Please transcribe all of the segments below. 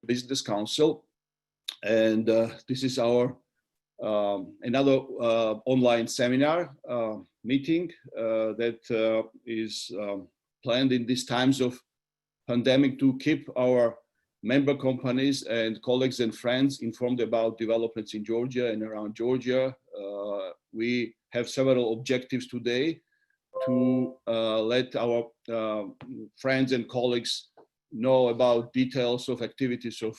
Business Council. And this is our another online seminar meeting that is planned in these times of pandemic to keep our member companies and colleagues and friends informed about developments in Georgia and around Georgia. We have several objectives today to let our friends and colleagues know about details of activities of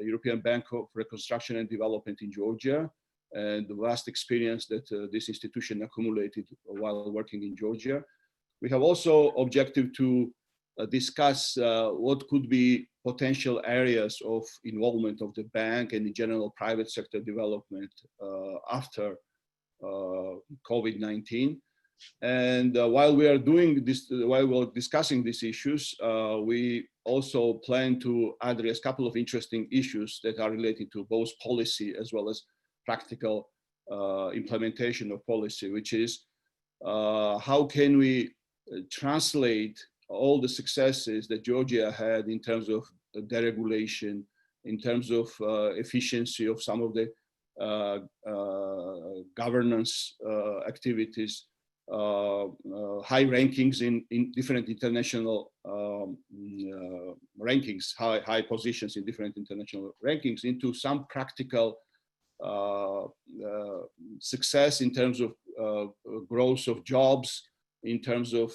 European Bank of Reconstruction and Development in Georgia and the vast experience that this institution accumulated while working in Georgia. We have also objective to discuss what could be potential areas of involvement of the bank and in general private sector development after COVID-19. And while we are doing this, while we're discussing these issues, we also plan to address a couple of interesting issues that are related to both policy as well as practical implementation of policy, which is how can we translate all the successes that Georgia had in terms of deregulation, in terms of efficiency of some of the governance activities, high rankings in different international rankings, high positions in different international rankings, into some practical success in terms of growth of jobs, in terms of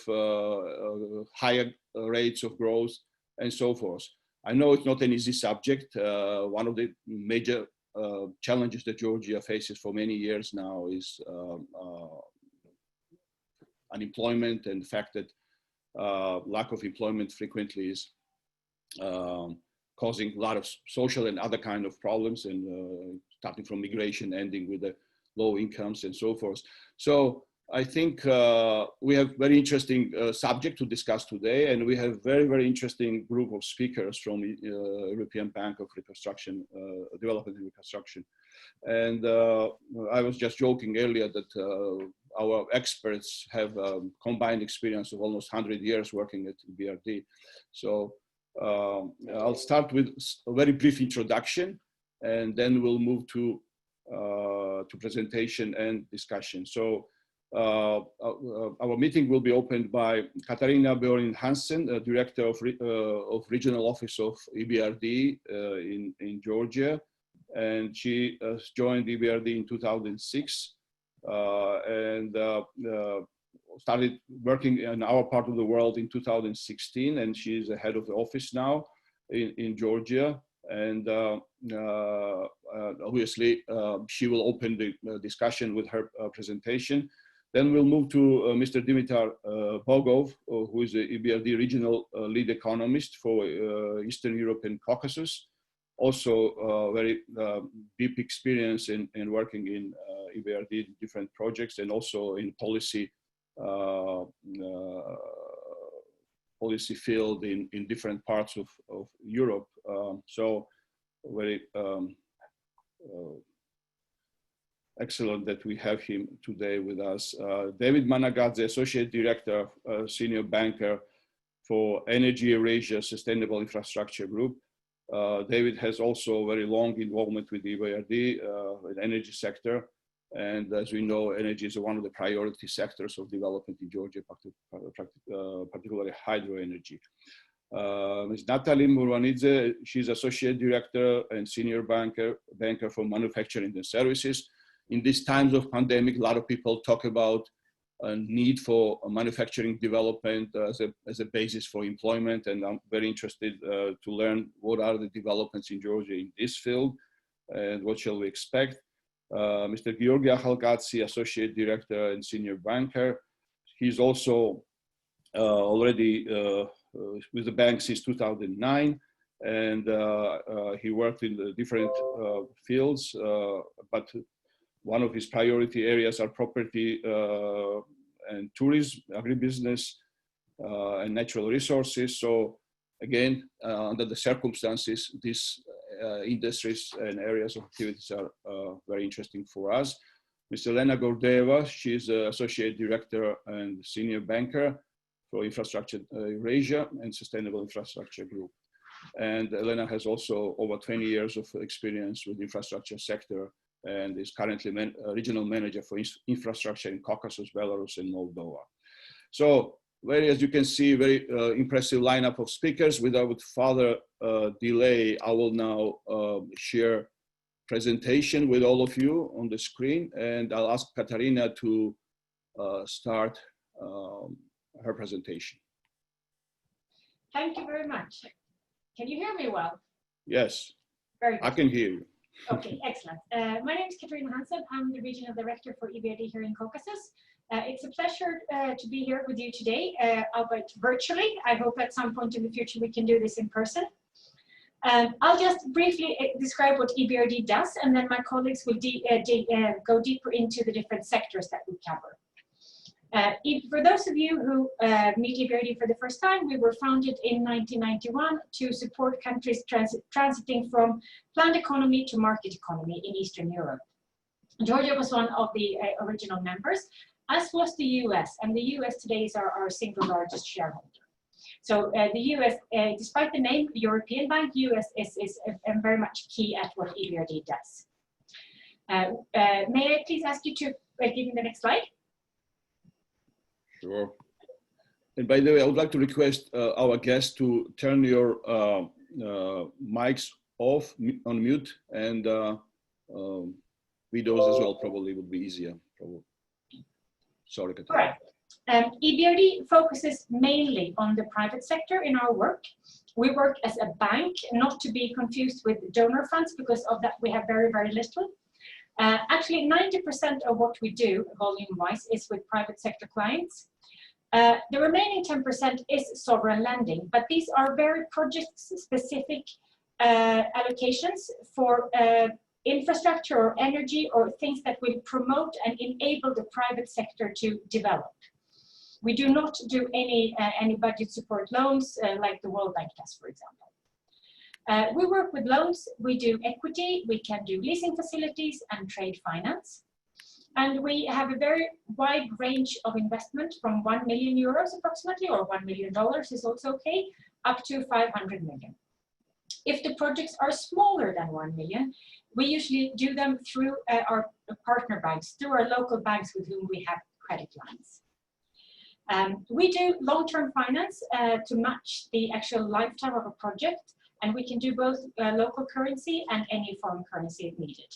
higher rates of growth, and so forth. I know it's not an easy subject. One of the major challenges that Georgia faces for many years now is unemployment, and the fact that lack of employment frequently is causing a lot of social and other kind of problems, and starting from migration, ending with the low incomes and so forth. So I think we have very interesting subject to discuss today, and we have very, very interesting group of speakers from European Bank of Reconstruction, Development and Reconstruction. And I was just joking earlier that our experts have combined experience of almost 100 years working at EBRD. So I'll start with a very brief introduction, and then we'll move to presentation and discussion. So our meeting will be opened by Katarina Björn Hansen, Director of Regional Office of EBRD in Georgia. And she joined EBRD in 2006 and started working in our part of the world in 2016. And she's the head of the office now in Georgia. And obviously, she will open the discussion with her presentation. Then we'll move to Mr. Dimitar Bogov, who is the EBRD regional lead economist for Eastern Europe and Caucasus. Also very deep experience in working in EBRD different projects, and also in policy field in different parts of Europe. So very excellent that we have him today with us. David Managadze, Associate Director, Senior Banker for Energy Eurasia Sustainable Infrastructure Group. David has also very long involvement with the EBRD in the energy sector. And as we know, energy is one of the priority sectors of development in Georgia, particularly hydro energy. Ms. Natalie Murvanidze, she's Associate Director and Senior Banker for Manufacturing and Services. In these times of pandemic, a lot of people talk about a need for manufacturing development as a basis for employment, and I'm very interested to learn what are the developments in Georgia in this field, and what shall we expect. Mr. Georgi Akhalgatsi, Associate Director and Senior Banker. He's also already with the bank since 2009, and he worked in the different fields, but one of his priority areas are property and tourism, agribusiness, and natural resources. So again, under the circumstances, these industries and areas of activities are very interesting for us. Ms. Elena Gordeva, she's Associate Director and Senior Banker for Infrastructure Eurasia and Sustainable Infrastructure Group. And Elena has also over 20 years of experience with the infrastructure sector and is currently regional manager for infrastructure in Caucasus, Belarus, and Moldova. So, as you can see, very impressive lineup of speakers. Without further delay, I will now share presentation with all of you on the screen, and I'll ask Katarina to start her presentation. Thank you very much. Can you hear me well? Yes, very good. I can hear you. Okay, excellent. My name is Katarina Hansen. I'm the regional director for EBRD here in Caucasus. It's a pleasure to be here with you today, albeit virtually. I hope at some point in the future we can do this in person. I'll just briefly describe what EBRD does, and then my colleagues will go deeper into the different sectors that we cover. For those of you who meet EBRD for the first time, we were founded in 1991 to support countries transiting from planned economy to market economy in Eastern Europe. Georgia was one of the original members, as was the US, and the US today is our single largest shareholder. So the US, despite the name European Bank, US is very much key at what EBRD does. May I please ask you to give me the next slide? Sure. And by the way, I would like to request our guests to turn your mics off, on mute, and videos as well probably would be easier. Probably. Sorry, Katarina. Right. EBRD focuses mainly on the private sector in our work. We work as a bank, not to be confused with donor funds, because of that we have very, very little. Actually, 90% of what we do, volume-wise, is with private sector clients. The remaining 10% is sovereign lending, but these are very project-specific allocations for infrastructure or energy or things that will promote and enable the private sector to develop. We do not do any budget support loans like the World Bank does, for example. We work with loans, we do equity, we can do leasing facilities and trade finance. And we have a very wide range of investment from 1 million euros approximately, or $1 million is also okay, up to 500 million. If the projects are smaller than 1 million, we usually do them through our partner banks, through our local banks with whom we have credit lines. We do long-term finance to match the actual lifetime of a project, and we can do both local currency and any foreign currency if needed.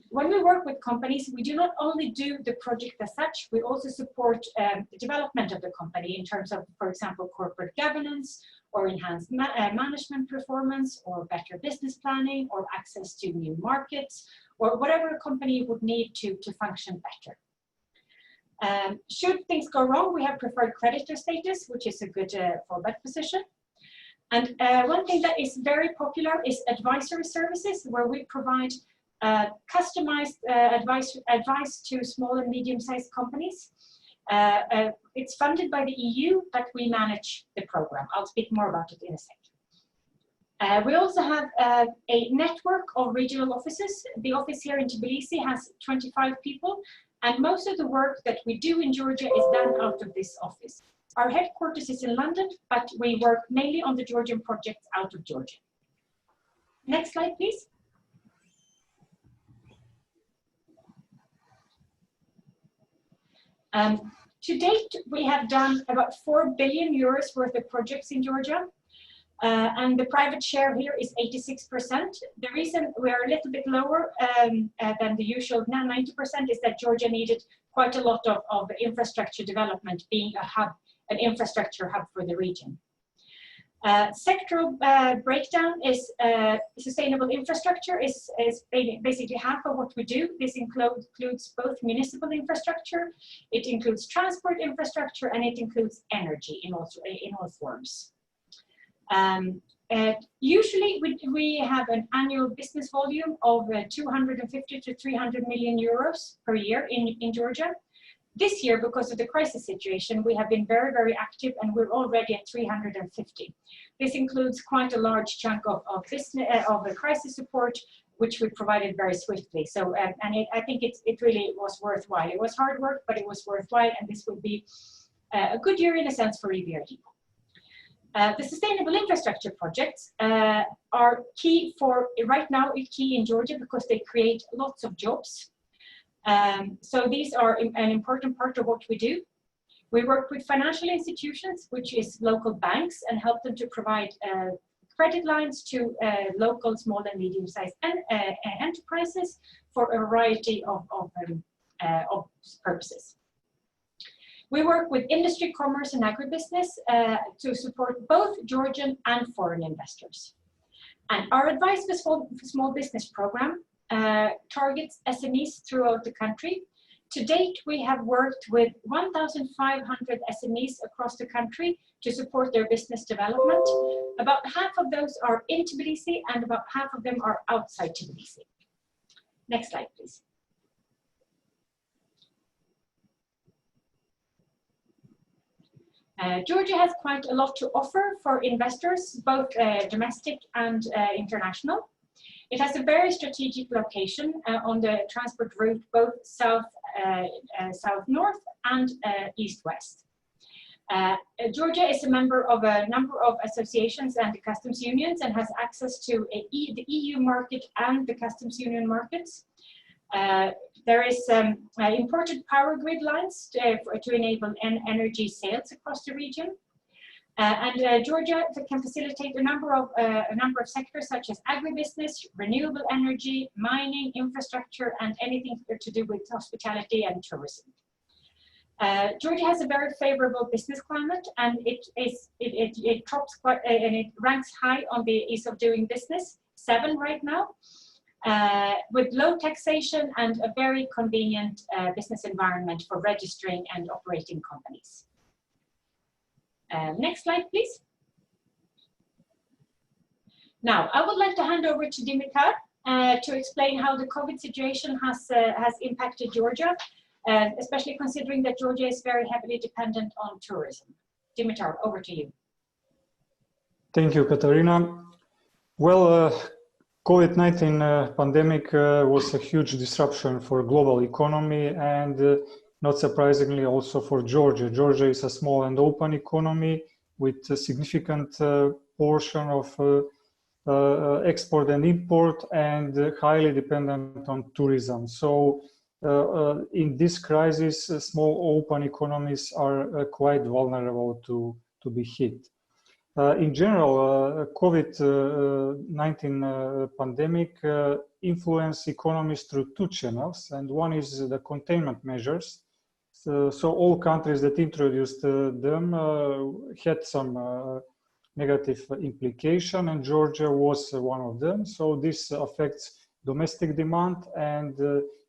When we work with companies, we do not only do the project as such, we also support the development of the company in terms of, for example, corporate governance or enhanced management performance or better business planning or access to new markets or whatever a company would need to function better. Should things go wrong, we have preferred creditor status, which is a good fallback position. And one thing that is very popular is advisory services, where we provide customized advice to small and medium-sized companies. It's funded by the EU, but we manage the program. I'll speak more about it in a second. We also have a network of regional offices. The office here in Tbilisi has 25 people, and most of the work that we do in Georgia is done out of this office. Our headquarters is in London, but we work mainly on the Georgian projects out of Georgia. Next slide, please. To date, we have done about 4 billion euros worth of projects in Georgia, and the private share here is 86%. The reason we are a little bit lower than the usual 90% is that Georgia needed quite a lot of infrastructure development, being a hub, an infrastructure hub for the region. Sectoral breakdown is sustainable infrastructure is basically half of what we do. This includes both municipal infrastructure, it includes transport infrastructure, and it includes energy in all forms. Usually we have an annual business volume of 250 to 300 million euros per year in Georgia. This year, because of the crisis situation, we have been very, very active, and we're already at 350. This includes quite a large chunk of crisis support, which we provided very swiftly. So, I think it really was worthwhile. It was hard work, but it was worthwhile, and this will be a good year in a sense for EBRD. The sustainable infrastructure projects are key for, right now, key in Georgia because they create lots of jobs. So these are an important part of what we do. We work with financial institutions, which is local banks, and help them to provide credit lines to local small and medium-sized enterprises for a variety of purposes. We work with industry, commerce, and agribusiness to support both Georgian and foreign investors. And our Advice for Small Business program targets SMEs throughout the country. To date, we have worked with 1,500 SMEs across the country to support their business development. About half of those are in Tbilisi and about half of them are outside Tbilisi. Next slide, please. Georgia has quite a lot to offer for investors, both domestic and international. It has a very strategic location on the transport route, both south-north and east-west. Georgia is a member of a number of associations and customs unions and has access to the EU market and the customs union markets. There is imported power grid lines to enable energy sales across the region. And Georgia can facilitate a number of sectors such as agribusiness, renewable energy, mining, infrastructure, and anything to do with hospitality and tourism. Georgia has a very favorable business climate, and it tops quite and it ranks high on the ease of doing business, 7 right now, with low taxation and a very convenient business environment for registering and operating companies. Next slide, please. Now, I would like to hand over to Dimitar to explain how the COVID situation has impacted Georgia, especially considering that Georgia is very heavily dependent on tourism. Dimitar, over to you. Thank you, Katarina. Well, COVID-19 pandemic was a huge disruption for global economy and not surprisingly also for Georgia. Georgia is a small and open economy with a significant portion of export and import and highly dependent on tourism. So in this crisis, small open economies are quite vulnerable to be hit. In general, COVID-19 pandemic influenced economies through 2 channels, and one is the containment measures. So all countries that introduced them had some negative implication, and Georgia was one of them. So this affects domestic demand and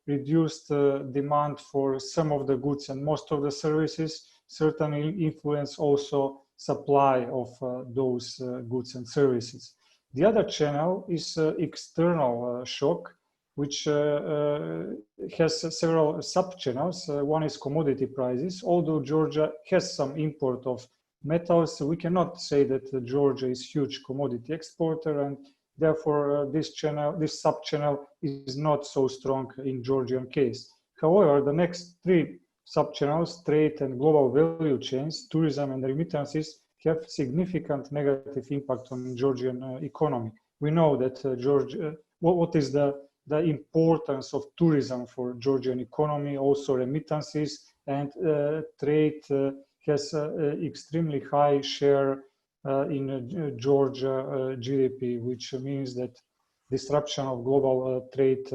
reduced demand for some of the goods and most of the services, certainly influence also supply of those goods and services. The other channel is external shock, which has several sub-channels. One is commodity prices. Although Georgia has some import of metals, we cannot say that Georgia is huge commodity exporter, and therefore this sub-channel is not so strong in Georgian case. However, the next 3 sub-channels, trade and global value chains, tourism and remittances, have significant negative impact on Georgian economy. We know that Georgia, what is the importance of tourism for Georgian economy, also remittances, and trade has extremely high share in Georgia GDP, which means that disruption of global trade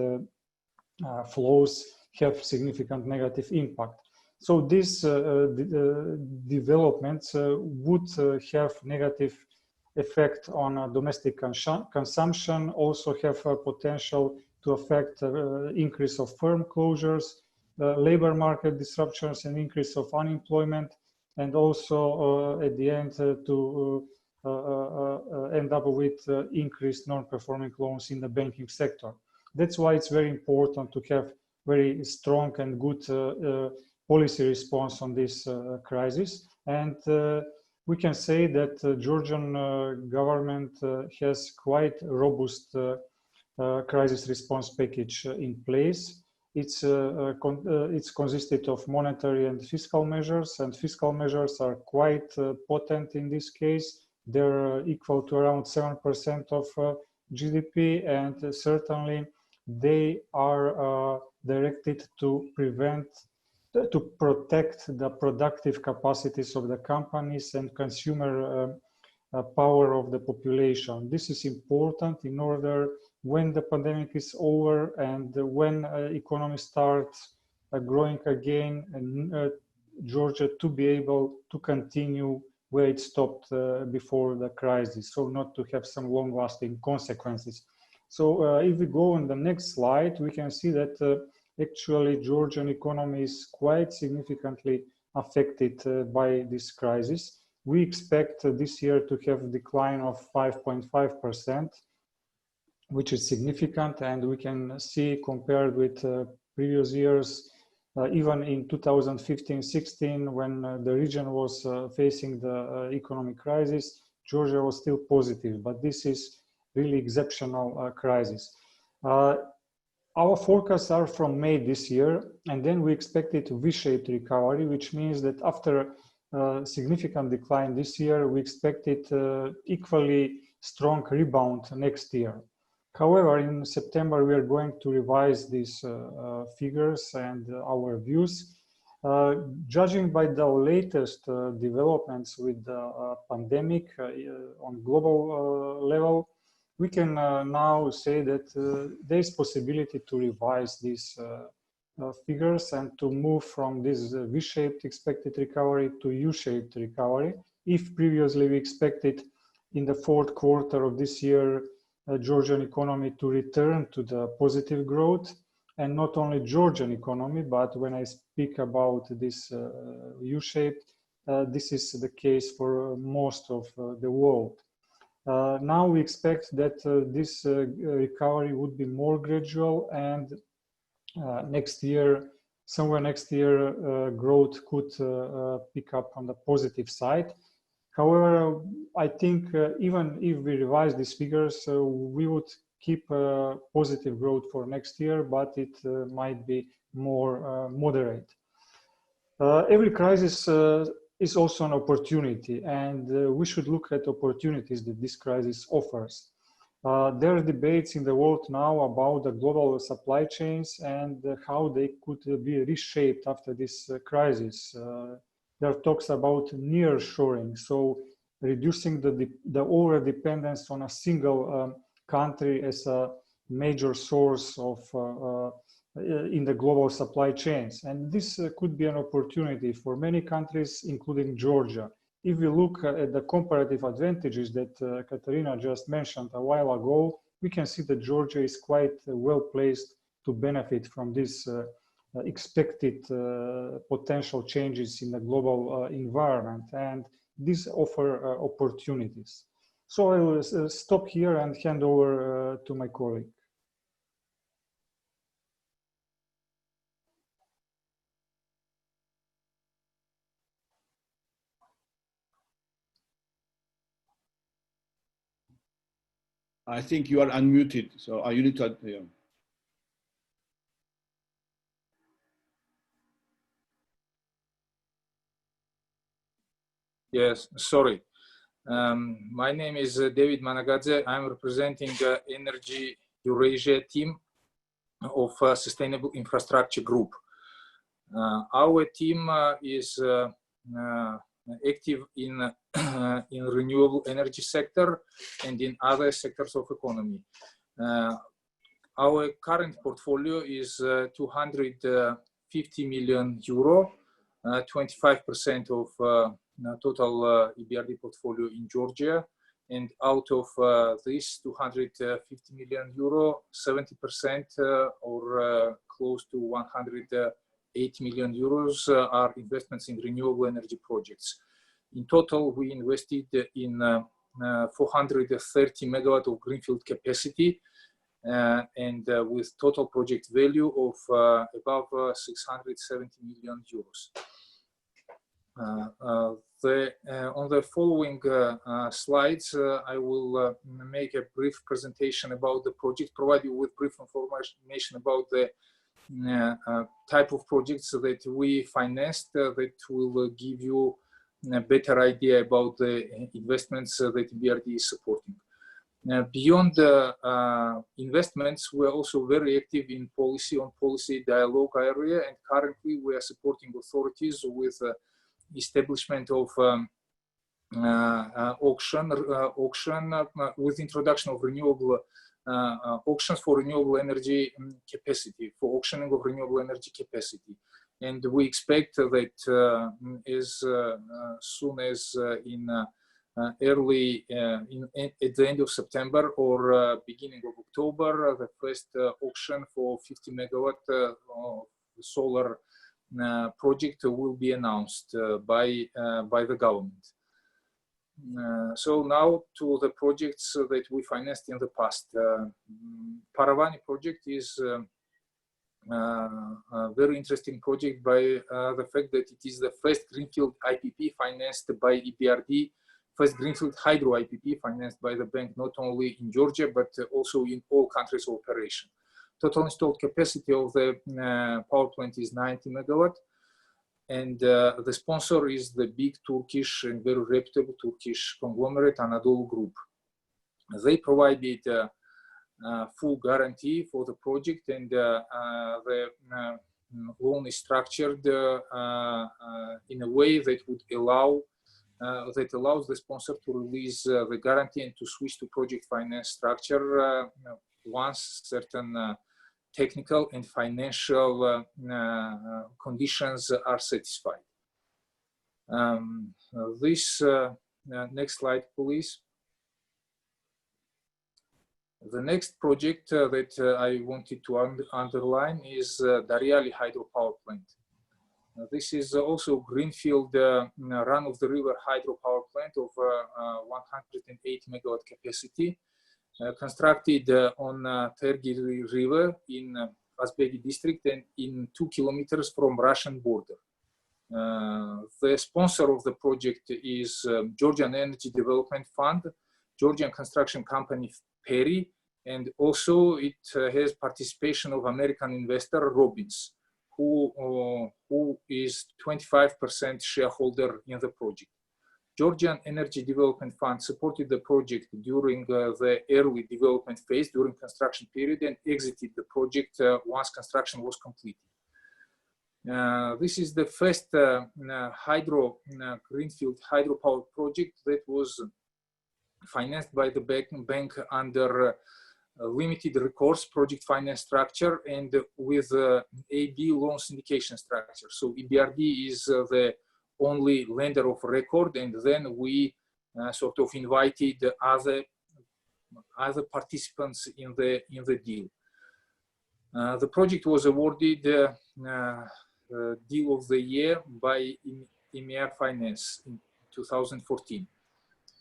flows have significant negative impact. So these developments would have negative effect on domestic consumption, also have a potential to affect increase of firm closures, labor market disruptions and increase of unemployment, and also at the end to end up with increased non-performing loans in the banking sector. That's why it's very important to have very strong and good policy response on this crisis. And we can say that Georgian government has quite robust crisis response package in place. It's consisted of monetary and fiscal measures are quite potent in this case. they're equal to around 7% of GDP, and certainly they are directed to protect the productive capacities of the companies and consumer power of the population. This is important in order, when the pandemic is over and when economy starts growing again, and Georgia to be able to continue where it stopped before the crisis, so not to have some long-lasting consequences. So if we go on the next slide, we can see that actually Georgian economy is quite significantly affected by this crisis. We expect this year to have a decline of 5.5%, which is significant, and we can see compared with previous years, even in 2015-16, when the region was facing the economic crisis, Georgia was still positive, but this is really exceptional crisis. Our forecasts are from May this year, and then we expected a V-shaped recovery, which means that after a significant decline this year, we expected equally strong rebound next year. However, in September, we are going to revise these figures and our views. Judging by the latest developments with the pandemic on global level, we can now say that there is possibility to revise these figures and to move from this V-shaped expected recovery to U-shaped recovery. If previously we expected in the fourth quarter of this year Georgian economy to return to the positive growth, and not only Georgian economy, but when I speak about this U-shaped, this is the case for most of the world. Now we expect that this recovery would be more gradual, and next year, somewhere next year, growth could pick up on the positive side. However, I think even if we revise these figures, we would keep positive growth for next year, but it might be more moderate. Every crisis is also an opportunity, and we should look at opportunities that this crisis offers. There are debates in the world now about the global supply chains and how they could be reshaped after this crisis. There are talks about nearshoring, so reducing the over-dependence on a single country as a major source of in the global supply chains. And this could be an opportunity for many countries, including Georgia. If we look at the comparative advantages that Katarina just mentioned a while ago, we can see that Georgia is quite well placed to benefit from this expected potential changes in the global environment, and these offer opportunities. So I will stop here and hand over to my colleague. I think you are unmuted, so you need to. Yeah. Yes, sorry. My name is David Managadze. I'm representing the Energy Eurasia team of Sustainable Infrastructure Group. Our team is active in renewable energy sector and in other sectors of economy. Our current portfolio is 250 million euro, 25% of total EBRD portfolio in Georgia, and out of this 250 million euro, 70% or close to 180 million euros are investments in renewable energy projects. In total, we invested in 430 megawatt of greenfield capacity, and with total project value of above 670 million euros. On the following slides, I will make a brief presentation about the project, provide you with brief information about the type of projects that we financed that will give you a better idea about the investments that EBRD is supporting. Beyond investments, we are also very active in policy dialogue area, and currently we are supporting authorities with establishment of auction with introduction of renewable auctions for renewable energy capacity, for auctioning of renewable energy capacity. And we expect that as soon as in early at the end of September or beginning of October, the first auction for 50 megawatt solar project will be announced by the government. So now to the projects that we financed in the past. Paravani project is a very interesting project by the fact that it is the first greenfield IPP financed by EBRD, first greenfield hydro IPP financed by the bank, not only in Georgia, but also in all countries of operation. Total installed capacity of the power plant is 90 megawatt. And the sponsor is the big Turkish and very reputable Turkish conglomerate Anadolu Group. They provided full guarantee for the project, and the loan is structured in a way that would allow that allows the sponsor to release the guarantee and to switch to project finance structure once certain technical and financial conditions are satisfied. This next slide, please. The next project that I wanted to underline is Daryali hydropower plant. This is also greenfield run-of-the-river hydropower plant of 108 megawatt capacity, constructed on Tergi River in Azbegi district and in 2 kilometers from Russian border. The sponsor of the project is Georgian Energy Development Fund, Georgian construction company Perry, and also it has participation of American investor Robbins, who is 25% shareholder in the project. Georgian Energy Development Fund supported the project during the early development phase, during construction period, and exited the project once construction was completed. This is the first greenfield hydropower project that was financed by the bank under limited recourse project finance structure and with AB loan syndication structure. So EBRD is the only lender of record, and then we sort of invited other participants in the deal. The project was awarded Deal of the Year by EMEA Finance in 2014.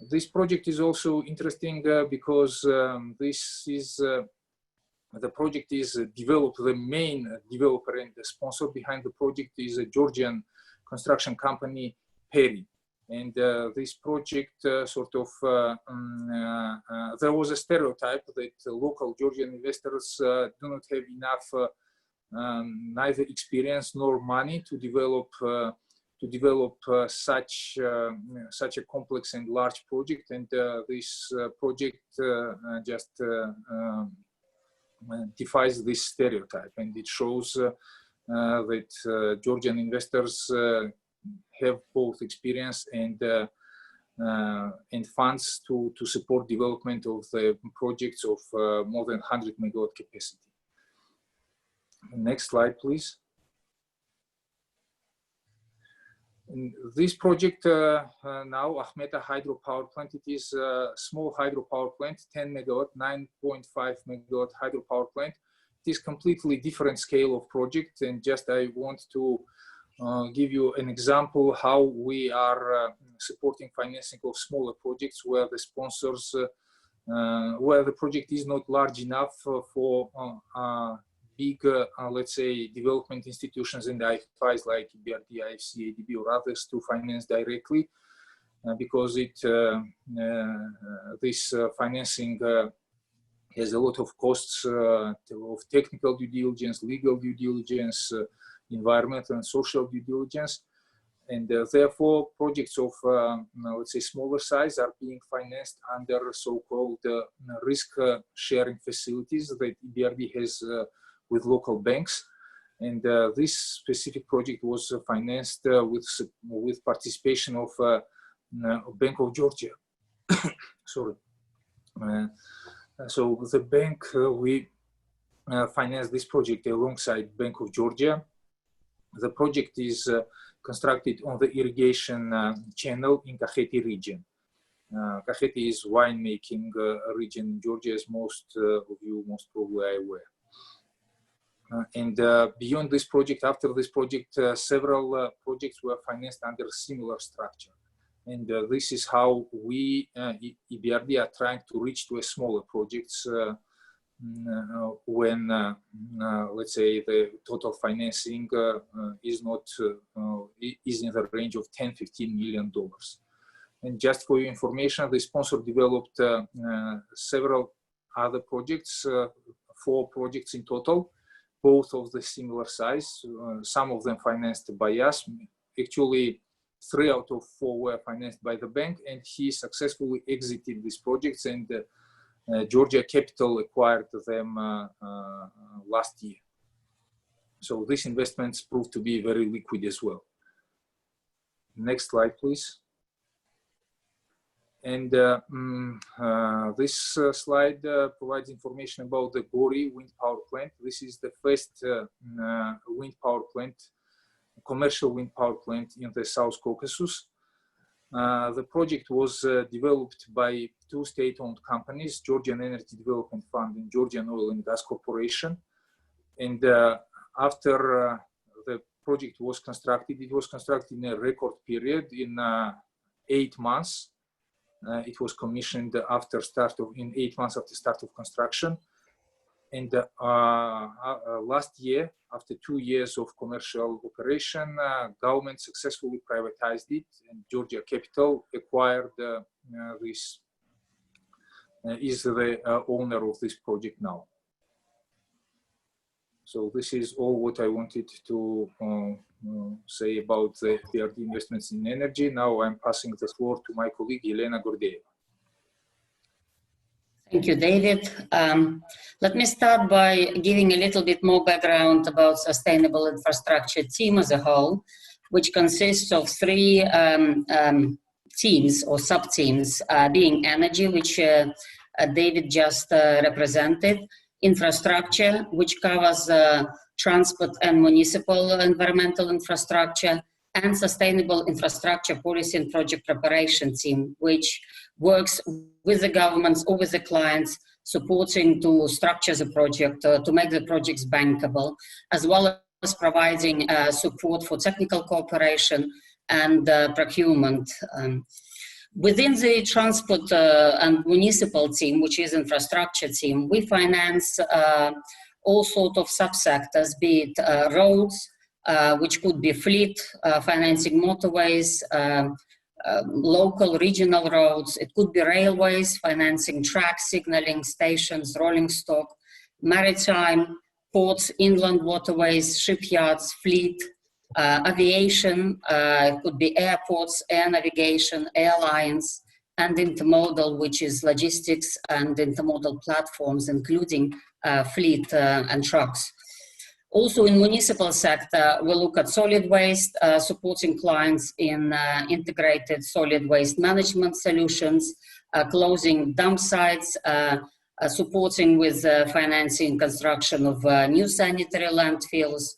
This project is also interesting because the project is developed. The main developer and the sponsor behind the project is a Georgian construction company, Perry. And this project there was a stereotype that local Georgian investors do not have enough neither experience nor money to develop such a complex and large project. And this project just defies this stereotype, and it shows that Georgian investors have both experience and funds to support development of the projects of more than 100 megawatt capacity. Next slide, please. In this project now, Akhmeta hydropower plant, it is a small hydropower plant, 10 megawatt, 9.5 megawatt hydropower plant. It is completely different scale of project, and just I want to give you an example how we are supporting financing of smaller projects where the sponsors, where the project is not large enough for big, let's say, development institutions and IFIs like EBRD, IFC, ADB, or others to finance directly, because this financing has a lot of costs of technical due diligence, legal due diligence, environmental and social due diligence. And therefore, projects of, let's say, smaller size are being financed under so-called risk-sharing facilities that EBRD has with local banks. And this specific project was financed with participation of Bank of Georgia. Sorry. So the bank, we financed this project alongside Bank of Georgia. The project is constructed on the irrigation channel in Kakheti region. Kakheti is winemaking region in Georgia, as most of you most probably are aware. And beyond this project, after this project, several projects were financed under similar structure. And this is how we, EBRD, are trying to reach to a smaller projects when, let's say, the total financing is not is in the range of $10–15 million. And just for your information, the sponsor developed several other projects, 4 projects in total, both of the similar size. Some of them financed by us. Actually, 3 out of 4 were financed by the bank, and he successfully exited these projects, and Georgia Capital acquired them last year. So these investments proved to be very liquid as well. Next slide, please. And this slide provides information about the Gori wind power plant. This is the first wind power plant, commercial wind power plant in the South Caucasus. The project was developed by 2 state-owned companies, Georgian Energy Development Fund and Georgian Oil and Gas Corporation. And after the project was constructed, it was constructed in a record period in 8 months. It was commissioned after in 8 months after start of construction. And last year, after 2 years of commercial operation, government successfully privatized it, and Georgia Capital acquired this, is the owner of this project now. So this is all what I wanted to say about the EBRD investments in energy. Now I'm passing the floor to my colleague, Elena Gordeeva. Thank you, David. Let me start by giving a little bit more background about sustainable infrastructure team as a whole, which consists of 3 teams or sub-teams, being energy, which David just represented, infrastructure, which covers transport and municipal environmental infrastructure, and sustainable infrastructure policy and project preparation team, which works with the governments or with the clients, supporting to structure the project, to make the projects bankable, as well as providing support for technical cooperation and procurement. Within the transport and municipal team, which is infrastructure team, we finance all sorts of subsectors, be it roads, which could be fleet, financing motorways, local, regional roads. It could be railways, financing tracks, signaling, stations, rolling stock, maritime, ports, inland waterways, shipyards, fleet, aviation. It could be airports, air navigation, airlines, and intermodal, which is logistics and intermodal platforms, including fleet and trucks. Also in municipal sector, we look at solid waste, supporting clients in integrated solid waste management solutions, closing dump sites, supporting with financing construction of new sanitary landfills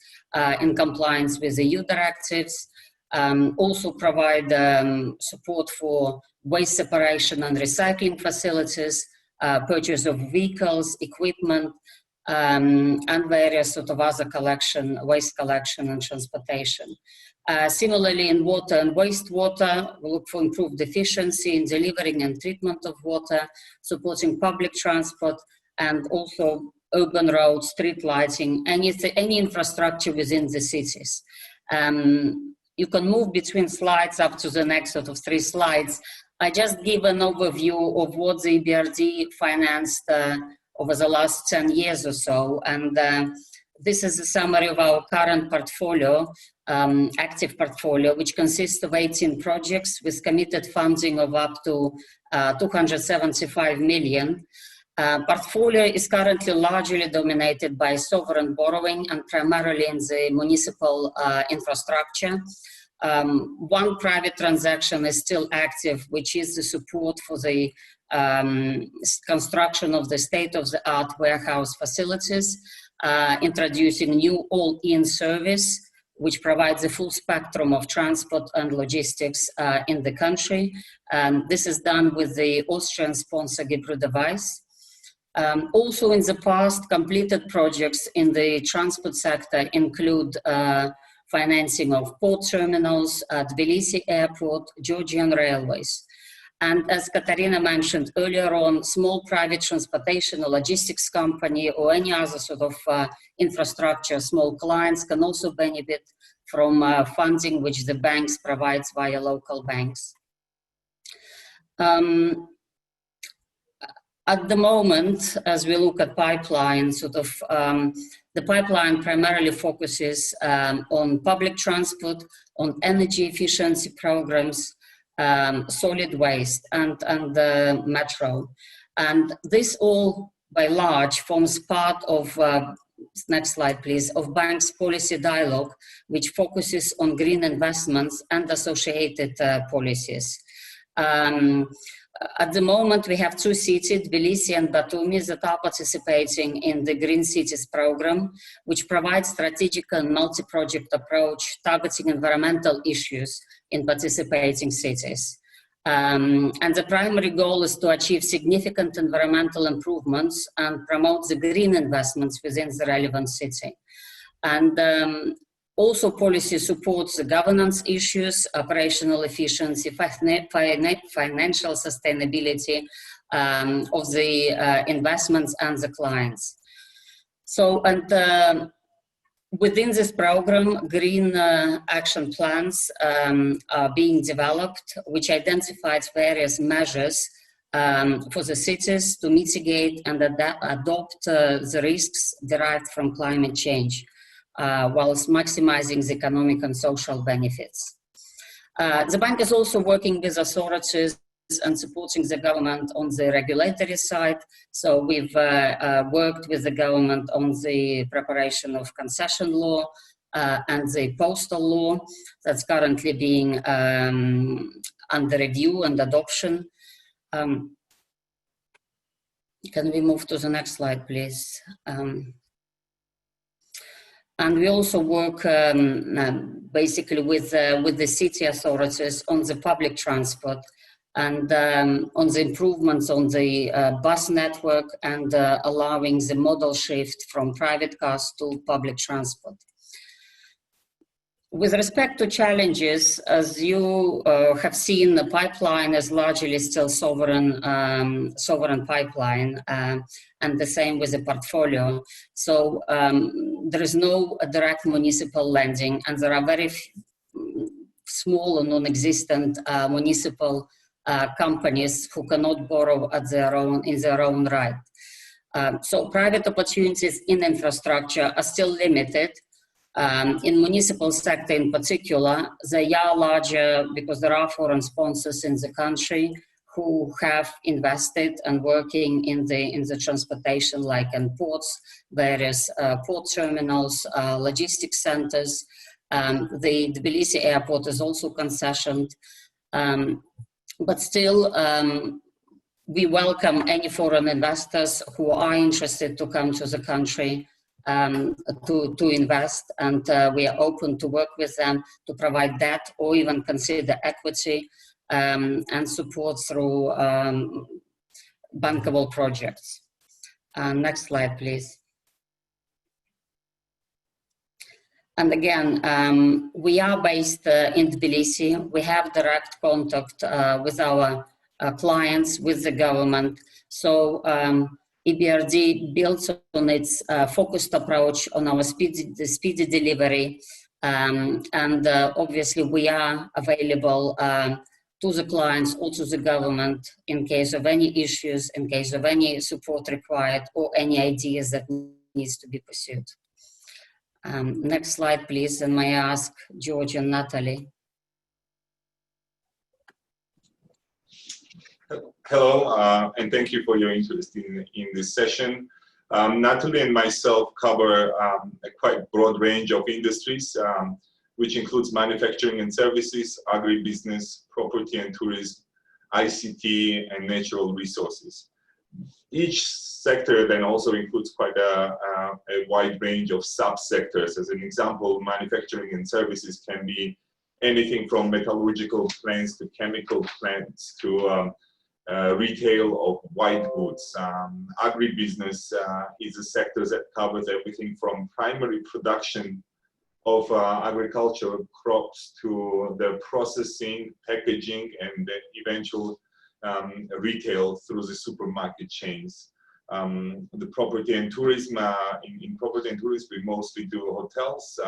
in compliance with EU directives. Also provide support for waste separation and recycling facilities, purchase of vehicles, equipment, and various sort of other collection, waste collection and transportation. Similarly, in water and wastewater, we look for improved efficiency in delivering and treatment of water, supporting public transport, and also urban roads, street lighting, any infrastructure within the cities. You can move between slides up to the next sort of 3 slides. I just give an overview of what the EBRD financed over the last 10 years or so. And this is a summary of our current portfolio, active portfolio, which consists of 18 projects with committed funding of up to 275 million. Portfolio is currently largely dominated by sovereign borrowing and primarily in the municipal infrastructure. One private transaction is still active, which is the support for the construction of the state-of-the-art warehouse facilities, introducing new all-in service, which provides a full spectrum of transport and logistics in the country. This is done with the Austrian sponsor EBRD. Also in the past, completed projects in the transport sector include financing of port terminals, Tbilisi Airport, Georgian Railways. And as Katarina mentioned earlier on, small private transportation or logistics company or any other sort of infrastructure, small clients can also benefit from funding which the banks provides via local banks. At the moment, as we look at pipeline, the pipeline primarily focuses on public transport, on energy efficiency programs, solid waste, and metro. And this all, by large, forms part of, next slide please, of banks' policy dialogue, which focuses on green investments and associated policies. At the moment, we have two cities, Tbilisi and Batumi, that are participating in the Green Cities program, which provides strategic and multi-project approach targeting environmental issues in participating cities. And the primary goal is to achieve significant environmental improvements and promote the green investments within the relevant city. And also, policy supports the governance issues, operational efficiency, financial sustainability of the investments and the clients. So, and within this program, green action plans are being developed, which identifies various measures for the cities to mitigate and adopt the risks derived from climate change, whilst maximizing the economic and social benefits. The bank is also working with authorities and supporting the government on the regulatory side. So we've worked with the government on the preparation of concession law and the postal law that's currently being under review and adoption. Can we move to the next slide, please? And we also work basically with the city authorities on the public transport and on the improvements on the bus network and allowing the modal shift from private cars to public transport. With respect to challenges, as you have seen, the pipeline is largely still sovereign pipeline, and the same with the portfolio. So there is no direct municipal lending, and there are very small and non-existent municipal companies who cannot borrow in their own right. So private opportunities in infrastructure are still limited. In municipal sector in particular, they are larger because there are foreign sponsors in the country who have invested and working in the transportation, like in ports, various port terminals, logistics centers. The Tbilisi airport is also concessioned, but still we welcome any foreign investors who are interested to come to the country to invest, and we are open to work with them to provide debt or even consider equity and support through bankable projects. Next slide, please. And again, we are based in Tbilisi. We have direct contact with our clients, with the government. So EBRD builds on its focused approach on our speedy delivery, and obviously we are available to the clients or to the government in case of any issues, in case of any support required or any ideas that needs to be pursued. Next slide, please, and may I ask George and Natalie. Hello, and thank you for your interest in this session. Natalie and myself cover a quite broad range of industries, which includes manufacturing and services, agribusiness, property and tourism, ICT, and natural resources. Each sector then also includes quite a wide range of subsectors. As an example, manufacturing and services can be anything from metallurgical plants to chemical plants to retail of white goods. Agribusiness is a sector that covers everything from primary production of agricultural crops to the processing, packaging, and the eventual retail through the supermarket chains. The property and tourism, in property and tourism, we mostly do hotels,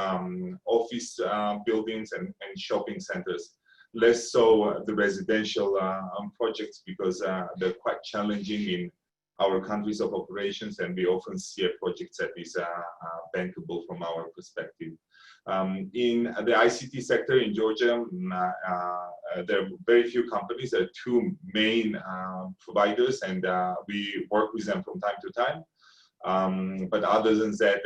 office buildings, and shopping centers. Less so the residential projects, because they're quite challenging in our countries of operations, and we often see a project that is bankable from our perspective. In the ICT sector in Georgia, there are very few companies. There are two main providers, and we work with them from time to time. But other than that,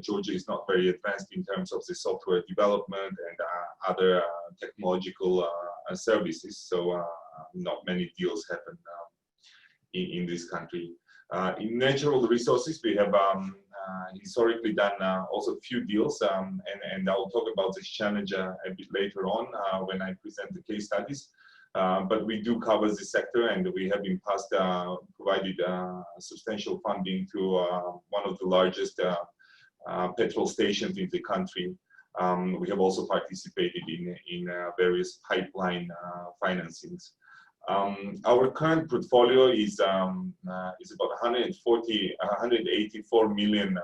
Georgia is not very advanced in terms of the software development and other technological services. So not many deals happen in this country. In natural resources, we have historically done also a few deals, and I'll talk about this challenge a bit later on when I present the case studies. But we do cover this sector, and we have in past provided substantial funding to one of the largest petrol stations in the country. We have also participated in various pipeline financings. Our current portfolio is about 184 million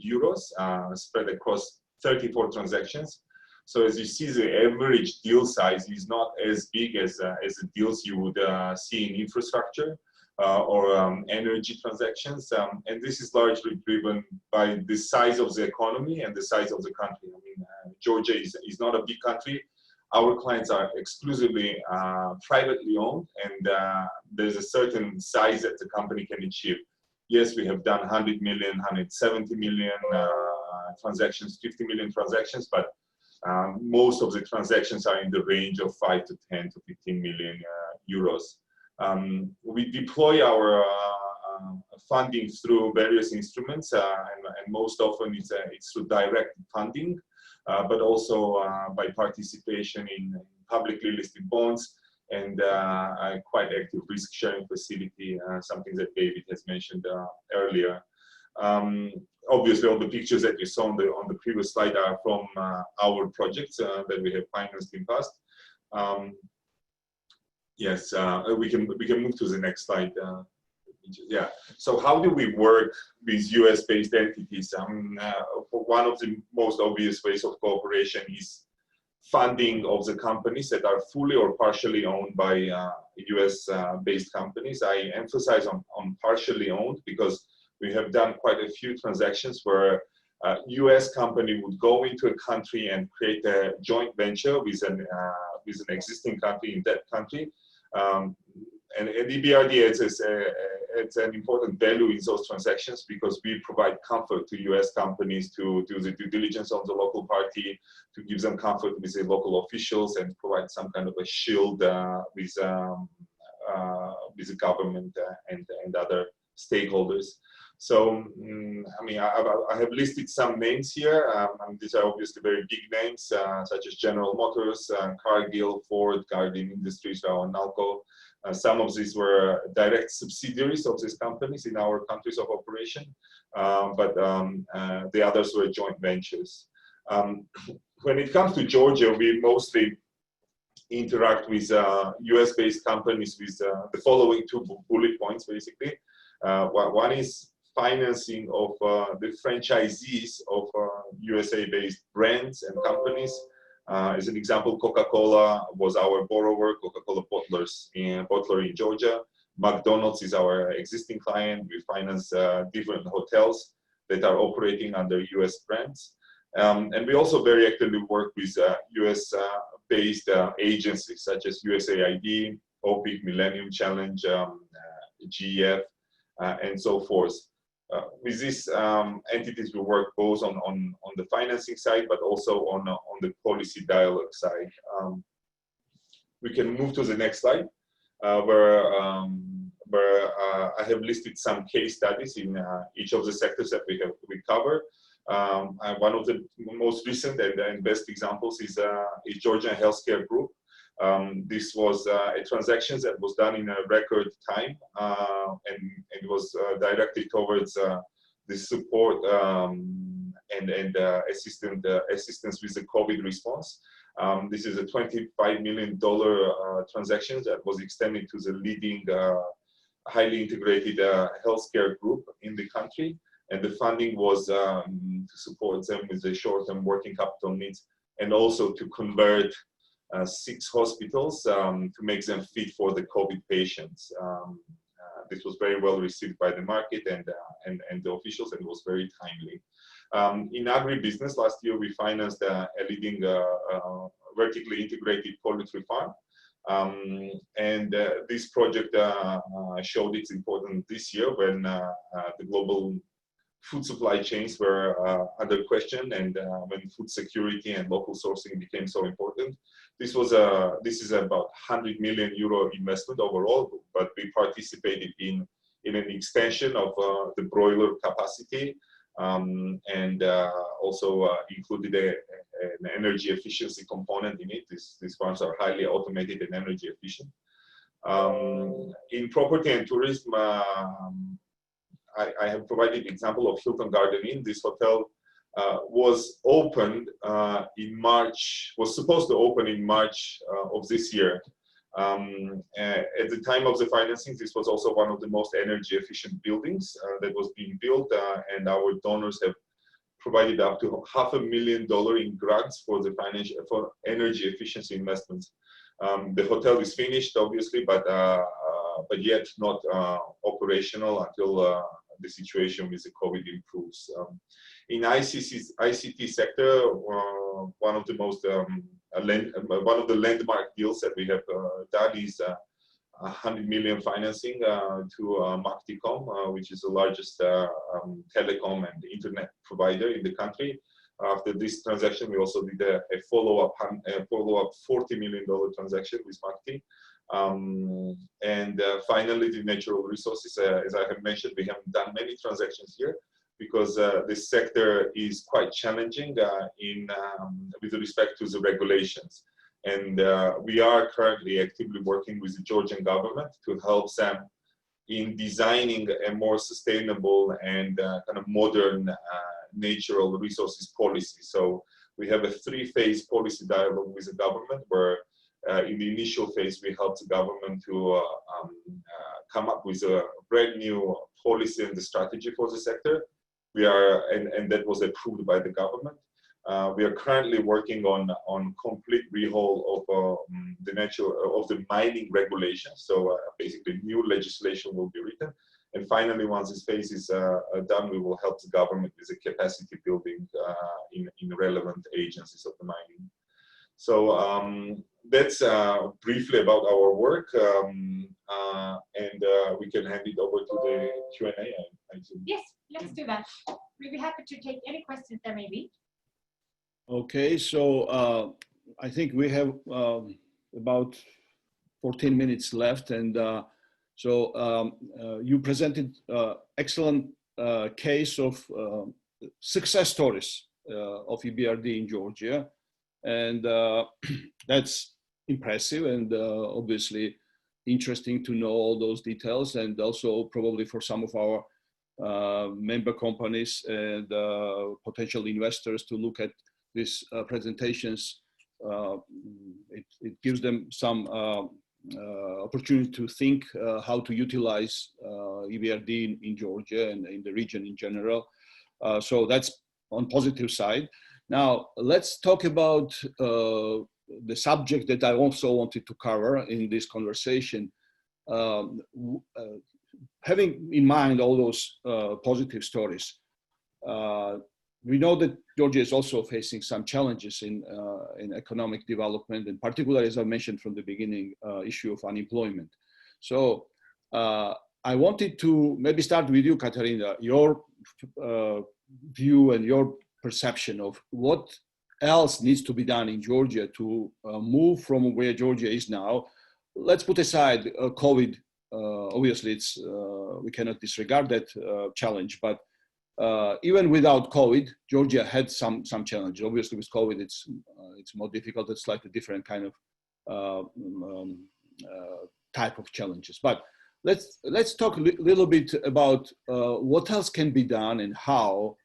euros spread across 34 transactions. So as you see, the average deal size is not as big as the deals you would see in infrastructure or energy transactions. And this is largely driven by the size of the economy and the size of the country. I mean, Georgia is not a big country. Our clients are exclusively privately owned, and there's a certain size that the company can achieve. Yes, we have done 100 million, 170 million transactions, 50 million transactions, but most of the transactions are in the range of 5 to 10 to 15 million euros. We deploy our funding through various instruments, and most often it's through direct funding. But also by participation in publicly listed bonds and a quite active risk-sharing facility, something that David has mentioned earlier. Obviously, all the pictures that you saw on the previous slide are from our projects that we have financed in past. Yes, we can move to the next slide. Yeah. So how do we work with US-based entities? One of the most obvious ways of cooperation is funding of the companies that are fully or partially owned by US-based companies. I emphasize on partially owned because we have done quite a few transactions where a US company would go into a country and create a joint venture with an existing country in that country. And EBRD it's an important value in those transactions because we provide comfort to US companies to do the due diligence on the local party, to give them comfort with the local officials, and provide some kind of a shield with the government and other stakeholders. So, I mean, I have listed some names here. These are obviously very big names, such as General Motors, Cargill, Ford, Guardian Industries, or Nalco. Some of these were direct subsidiaries of these companies in our countries of operation, but the others were joint ventures. When it comes to Georgia, we mostly interact with US-based companies with the following two bullet points, basically. One is financing of the franchisees of USA-based brands and companies. As an example, Coca-Cola was our borrower, Coca-Cola bottler in Georgia. McDonald's is our existing client. We finance different hotels that are operating under US brands. And we also very actively work with US-based agencies such as USAID, OPIC, Millennium Challenge, GEF, and so forth. With these entities, we work both on the financing side, but also on the policy dialogue side. We can move to the next slide, where I have listed some case studies in each of the sectors that we cover. One of the most recent and best examples is Georgian Healthcare Group. This was a transaction that was done in a record time, and it was directed towards the support and assistance with the COVID response. This is a $25 million transaction that was extended to the leading highly integrated healthcare group in the country. And the funding was to support them with the short-term working capital needs, and also to convert 6 hospitals to make them fit for the COVID patients. This was very well received by the market and the officials, and it was very timely. In agribusiness, last year we financed a leading vertically integrated poultry farm. This project showed its importance this year when the global food supply chains were under question, and when food security and local sourcing became so important. This is about 100 million euro investment overall, but we participated in an extension of the broiler capacity, and also included an energy efficiency component in it. These farms are highly automated and energy efficient. In property and tourism, I have provided the example of Hilton Garden Inn. This hotel was opened in March, was supposed to open in March of this year. At the time of the financing, this was also one of the most energy efficient buildings that was being built, and our donors have provided up to $500,000 in grants for energy efficiency investments. The hotel is finished, obviously, but yet not operational until the situation with the COVID improves. In ICT sector, one of the most one of the landmark deals that we have done is 100 million financing to Macticom, which is the largest telecom and internet provider in the country. After this transaction, we also did a follow-up $40 million transaction with Macti. Finally, the natural resources, as I have mentioned, we haven't done many transactions here because this sector is quite challenging with respect to the regulations. And we are currently actively working with the Georgian government to help them in designing a more sustainable and kind of modern natural resources policy. So we have a 3-phase policy dialogue with the government, where in the initial phase, we helped the government to come up with a brand new policy and the strategy for the sector. And that was approved by the government. We are currently working on complete rehaul of the mining regulations. So basically, new legislation will be written. And finally, once this phase is done, we will help the government with the capacity building in relevant agencies of the mining. So that's briefly about our work, and we can hand it over to the Q&A. Yes, let's do that. We'll be happy to take any questions there may be. Okay, so I think we have about 14 minutes left, and so you presented excellent case of success stories of EBRD in Georgia, and that's impressive and obviously interesting to know all those details, and also probably for some of our member companies and potential investors to look at these presentations. It gives them some opportunity to think how to utilize EBRD in Georgia and in the region in general. So that's on positive side. Now let's talk about the subject that I also wanted to cover in this conversation. Having in mind all those positive stories, we know that Georgia is also facing some challenges in economic development, and particularly, as I mentioned from the beginning, issue of unemployment. So I wanted to maybe start with you, Katarina, your view and your perception of what else needs to be done in Georgia to move from where Georgia is now. Let's put aside COVID. Obviously, it's we cannot disregard that challenge, but even without COVID, Georgia had some challenges. Obviously, with COVID, it's more difficult. It's slightly different kind of type of challenges. But let's talk a little bit about what else can be done and how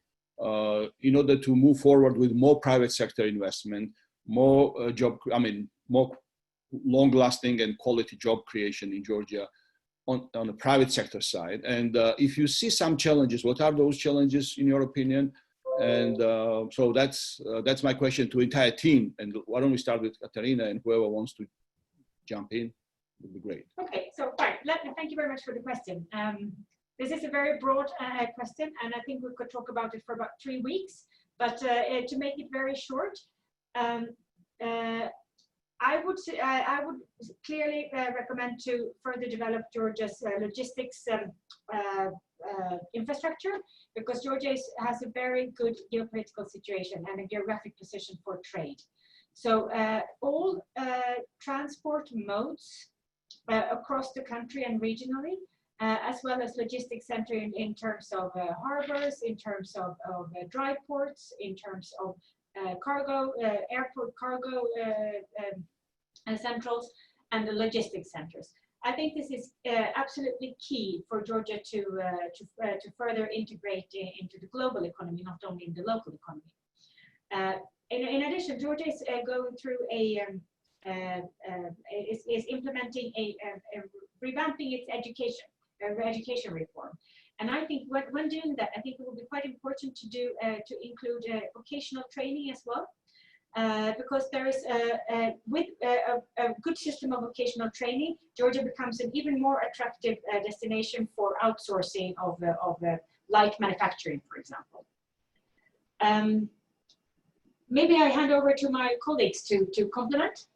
in order to move forward with more private sector investment, more more long-lasting and quality job creation in Georgia on the private sector side. And if you see some challenges, what are those challenges in your opinion? And so that's my question to the entire team. And why don't we start with Katarina, and whoever wants to jump in would be great. Okay, so fine. Thank you very much for the question. This is a very broad question, and I think we could talk about it for about 3 weeks. But to make it very short, I would clearly recommend to further develop Georgia's logistics infrastructure, because Georgia has a very good geopolitical situation and a geographic position for trade. So all transport modes across the country and regionally, as well as logistics center in terms of harbors, in terms of dry ports, in terms of cargo, airport cargo centrals, and the logistics centers. I think this is absolutely key for Georgia to further integrate into the global economy, not only in the local economy. In addition, Georgia is going through is implementing revamping its education reform. And I think when doing that, I think it will be quite important to include vocational training as well, because there is with a good system of vocational training, Georgia becomes an even more attractive destination for outsourcing of light manufacturing, for example. Maybe I hand over to my colleagues to complement.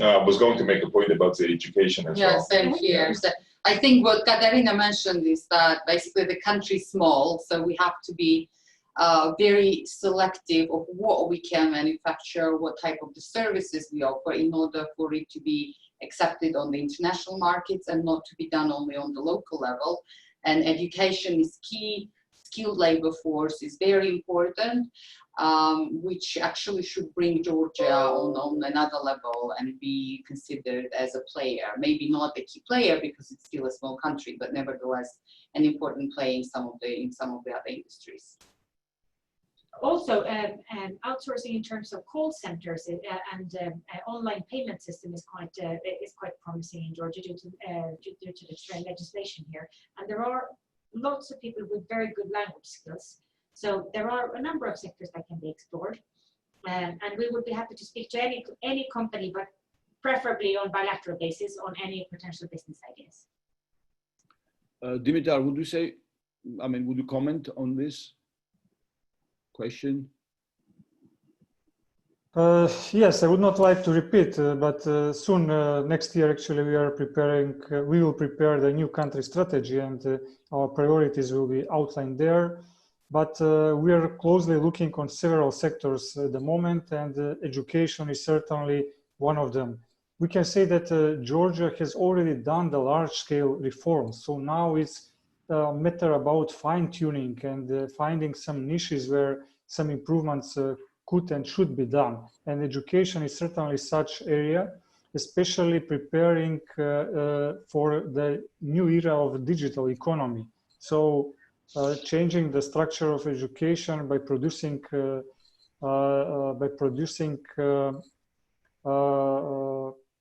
I was going to make a point about the education as well. Yeah, same here. So I think what Katarina mentioned is that basically the country is small, so we have to be very selective of what we can manufacture, what type of the services we offer, in order for it to be accepted on the international markets and not to be done only on the local level. And education is key. Skilled labor force is very important, which actually should bring Georgia on another level and be considered as a player. Maybe not a key player because it's still a small country, but nevertheless an important player in some of the other industries. Also, outsourcing in terms of call centers and online payment system is quite promising in Georgia due to the legislation here, and there are lots of people with very good language skills. So there are a number of sectors that can be explored, and we would be happy to speak to any company, but preferably on bilateral basis on any potential business ideas. Dimitar, would you comment on this question? Yes, I would not like to repeat, but soon, next year, actually, we will prepare the new country strategy, and our priorities will be outlined there. But we are closely looking on several sectors at the moment, and education is certainly one of them. We can say that Georgia has already done the large-scale reforms, so now it's a matter about fine-tuning and finding some niches where some improvements could and should be done. And education is certainly such area, especially preparing for the new era of digital economy. So changing the structure of education by producing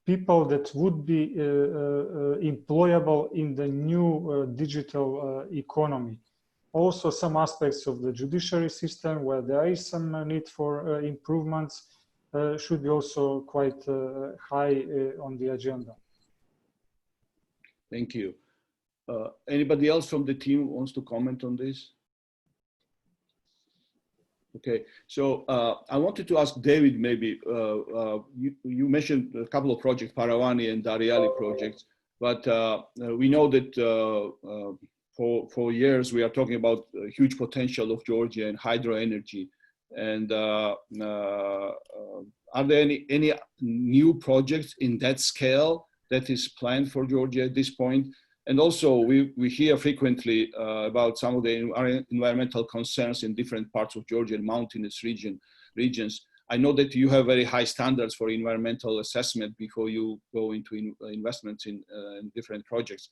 people that would be employable in the new digital economy. Also, some aspects of the judiciary system where there is some need for improvements should be also quite high on the agenda. Thank you. Anybody else from the team wants to comment on this? Okay, so I wanted to ask David, maybe, you mentioned a couple of projects, Paravani and Dariali projects, but we know that for years we are talking about huge potential of Georgia and hydro energy. And are there any new projects in that scale that is planned for Georgia at this point? And also, we hear frequently about some of the environmental concerns in different parts of Georgia and mountainous regions. I know that you have very high standards for environmental assessment before you go into investments in different projects.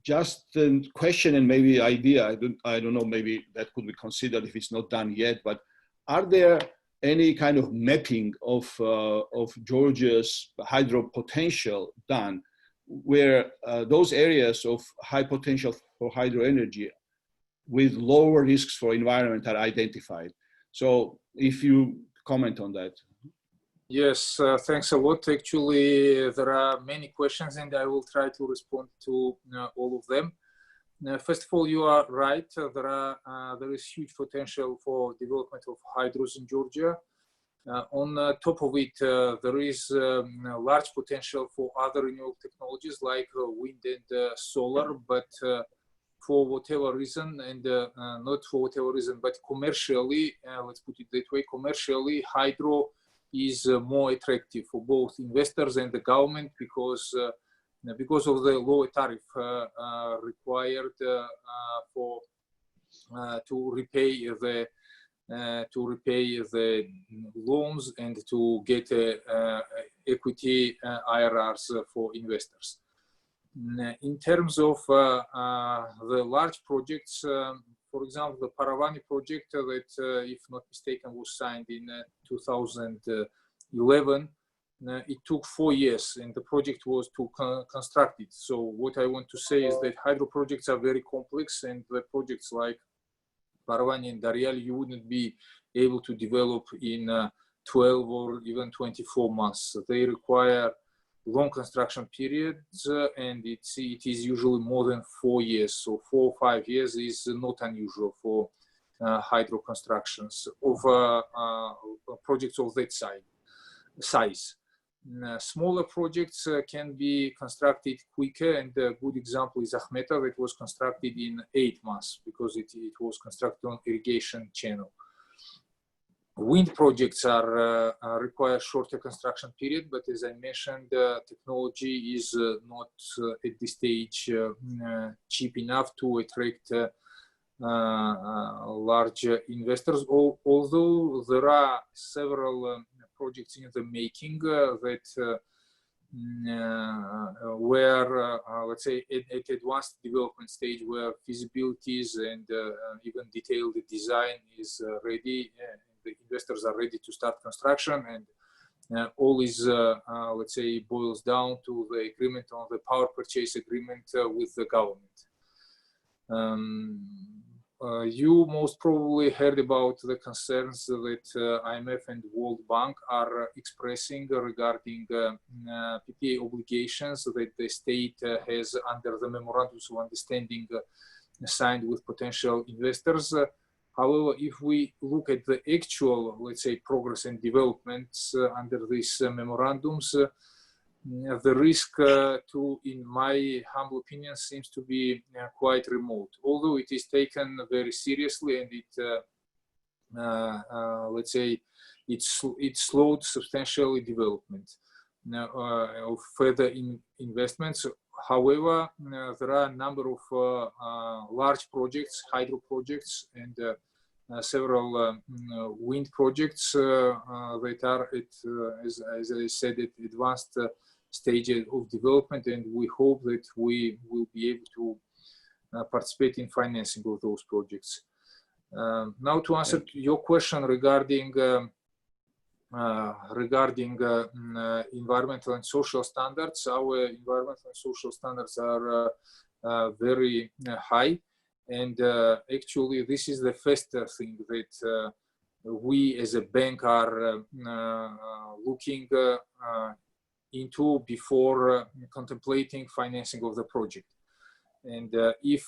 Just a question and maybe idea, I don't know, maybe that could be considered if it's not done yet, but are there any kind of mapping of Georgia's hydro potential done, where those areas of high potential for hydro energy with lower risks for environment are identified? So if you comment on that. Yes, thanks a lot. Actually, there are many questions and I will try to respond to all of them. First of all, you are right. There is huge potential for development of hydros in Georgia. On top of it, there is large potential for other renewable technologies like wind and solar, but for whatever reason, and not for whatever reason, but commercially, let's put it that way, commercially, hydro is more attractive for both investors and the government because of the lower tariff required to repay the loans and to get equity IRRs for investors. In terms of the large projects, for example, the Paravani project that, if not mistaken, was signed in 2011, it took 4 years and the project was to construct it. So what I want to say is that hydro projects are very complex, and the projects like Paravani and Dariali, you wouldn't be able to develop in 12 or even 24 months. They require long construction periods, and it is usually more than 4 years. So 4 or 5 years is not unusual for hydro constructions of projects of that size. Smaller projects can be constructed quicker, and a good example is Akhmeta, that was constructed in 8 months because it was constructed on irrigation channel. Wind projects require shorter construction period, but as I mentioned, technology is not at this stage cheap enough to attract large investors. Although there are several projects in the making that where, let's say, at advanced development stage, where feasibilities and even detailed design is ready, the investors are ready to start construction, and all is, let's say, boils down to the agreement on the power purchase agreement with the government. You most probably heard about the concerns that IMF and World Bank are expressing regarding PPA obligations that the state has under the memorandums of understanding signed with potential investors. However, if we look at the actual, let's say, progress and developments under these memorandums, the risk in my humble opinion, seems to be quite remote. Although it is taken very seriously and it, let's say, it slowed substantially development of further investments. However, there are a number of large projects, hydro projects, and several wind projects that are at, as I said, at advanced stages of development, and we hope that we will be able to participate in financing of those projects. Now, to answer your question regarding environmental and social standards, our environmental and social standards are very high, and actually this is the first thing that we as a bank are looking into before contemplating financing of the project. And if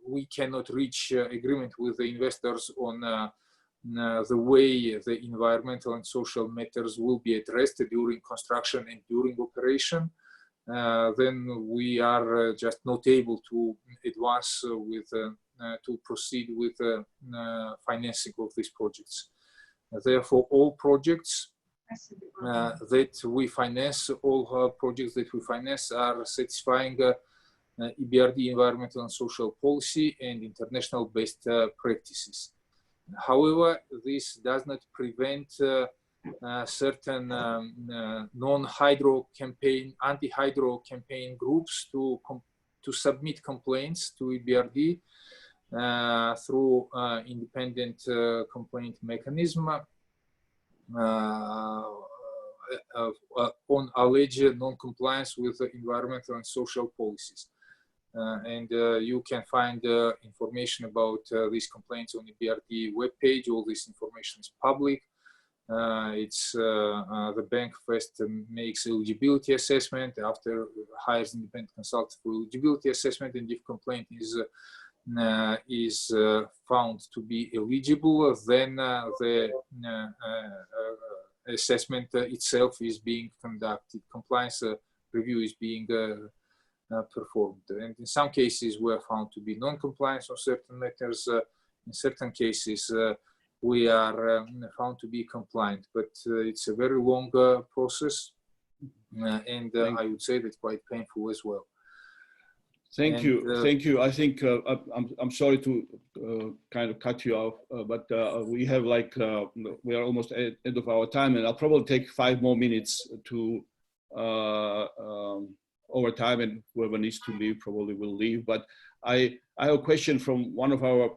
we cannot reach agreement with the investors on the way the environmental and social matters will be addressed during construction and during operation, then we are just not able to advance with to proceed with financing of these projects. Therefore, all projects that we finance, all projects that we finance are satisfying EBRD environmental and social policy and international best practices. However, this does not prevent certain non-hydro campaign, anti-hydro campaign groups to submit complaints to EBRD through independent complaint mechanism on alleged non-compliance with environmental and social policies. And you can find information about these complaints on the EBRD webpage. All this information is public. The bank first makes eligibility assessment, after hires independent consultant for eligibility assessment, and if complaint is found to be eligible, then the assessment itself is being conducted. Compliance review is being performed, and in some cases we are found to be non-compliant on certain matters. In certain cases we are found to be compliant, but it's a very long process, and I would say that's quite painful as well. Thank you. I think I'm sorry to kind of cut you off, but we have we are almost at the end of our time, and I'll probably take 5 more minutes to over time, and whoever needs to leave probably will leave. But I have a question from one of our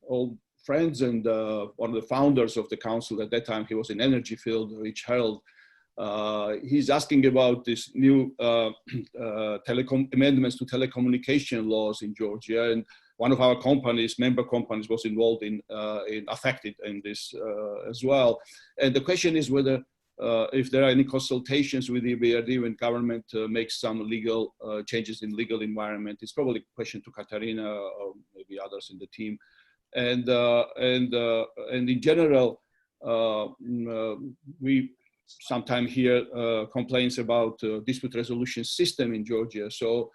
old friends and one of the founders of the council. At that time, he was in energy field, Rich Harold. He's asking about this new amendments to telecommunication laws in Georgia, and one of our companies, member companies, was involved in affected in this as well. And the question is whether if there are any consultations with the EBRD when government makes some legal changes in legal environment. It's probably a question to Katarina or maybe others in the team. And in general, we sometimes hear complaints about dispute resolution system in Georgia. So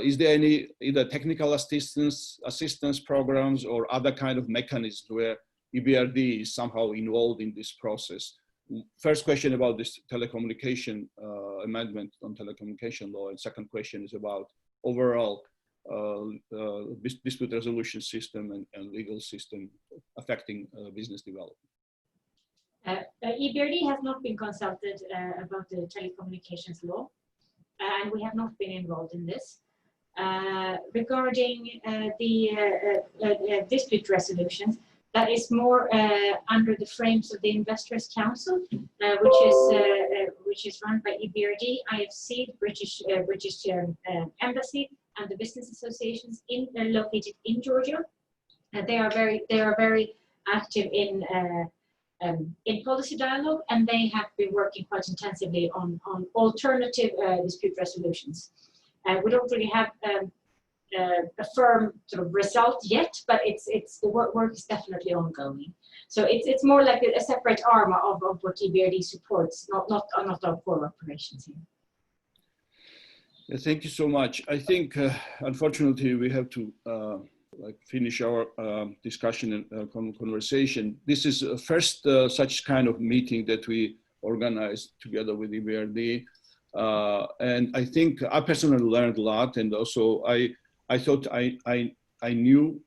is there any either technical assistance programs or other kind of mechanisms where EBRD is somehow involved in this process? First question about this telecommunication amendment on telecommunication law, and second question is about overall dispute resolution system and legal system affecting business development. EBRD has not been consulted about the telecommunications law, and we have not been involved in this. Regarding the dispute resolutions, that is more under the frames of the Investors Council, which is run by EBRD, IFC, British Embassy, and the business associations located in Georgia. They are very active in policy dialogue, and they have been working quite intensively on alternative dispute resolutions. We don't really have a firm sort of result yet, but the work is definitely ongoing. So it's more like a separate arm of what EBRD supports, not our core operations here. Yeah, thank you so much. I think unfortunately we have to finish our discussion and conversation. This is the first such kind of meeting that we organized together with EBRD. And I think I personally learned a lot, and also I thought I knew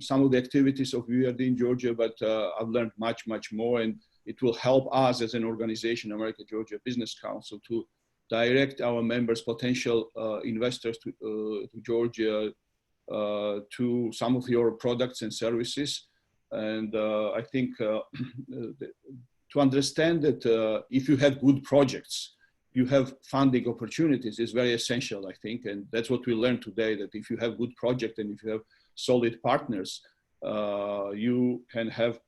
some of the activities of EBRD in Georgia, but I've learned much more, and it will help us as an organization, America Georgia Business Council, to direct our members, potential investors to Georgia, to some of your products and services. And I think to understand that if you have good projects, you have funding opportunities is very essential, I think. And that's what we learned today, that if you have good project and if you have solid partners, you can have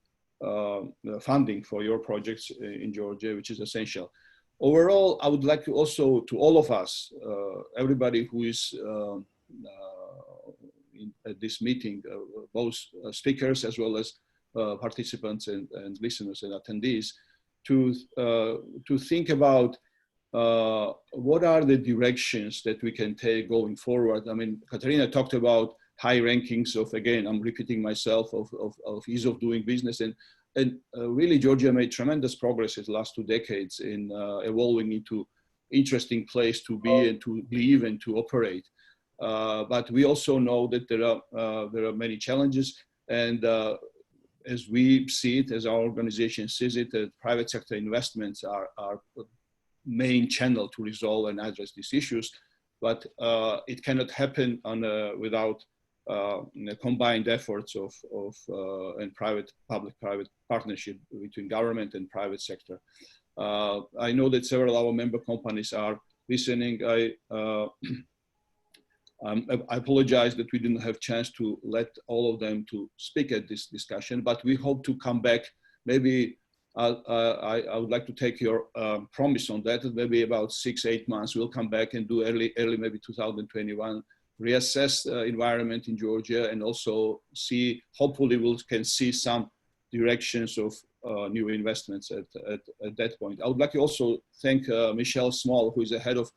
funding for your projects in Georgia, which is essential. Overall, I would like to also, to all of us, everybody who is at this meeting, both speakers as well as participants and listeners and attendees, to think about what are the directions that we can take going forward. I mean, Katarina talked about high rankings of, again, I'm repeating myself, of ease of doing business. And really, Georgia made tremendous progress in the last 2 decades in evolving into interesting place to be and to live and to operate. But we also know that there are many challenges, and as we see it, as our organization sees it, private sector investments are main channel to resolve and address these issues. But it cannot happen without combined efforts of and public-private partnership between government and private sector. I know that several of our member companies are listening. I apologize that we didn't have chance to let all of them to speak at this discussion, but we hope to come back. Maybe I would like to take your promise on that. Maybe about 6-8 months, we'll come back and do early maybe 2021, reassess the environment in Georgia, and also see, hopefully we can see some directions of new investments at that point. I would like to also thank Michelle Small, who is the head of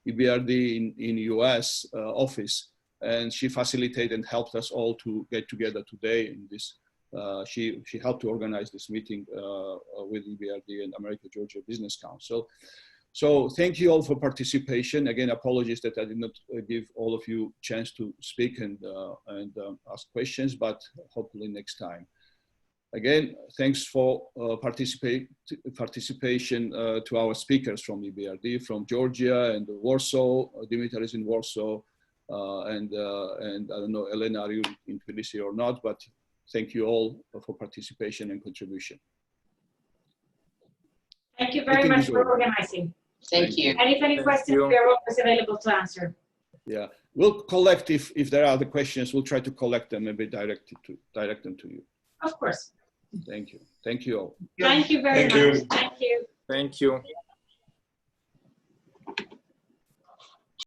EBRD in US office, and she facilitated and helped us all to get together today in this. She helped to organize this meeting with EBRD and America Georgia Business Council. So thank you all for participation. Again, apologies that I did not give all of you chance to speak and ask questions, but hopefully next time. Again, thanks for participation to our speakers from EBRD, from Georgia and Warsaw. Dimitar is in Warsaw, and I don't know, Elena, are you in Tbilisi or not? But thank you all for participation and contribution. Thank you very much for organizing. Thank you. And if any questions, we are always available to answer. Yeah, we'll collect, if there are other questions, we'll try to collect them and be direct them to you. Of course. Thank you. Thank you all. Thank you very much. Thank you. Thank you.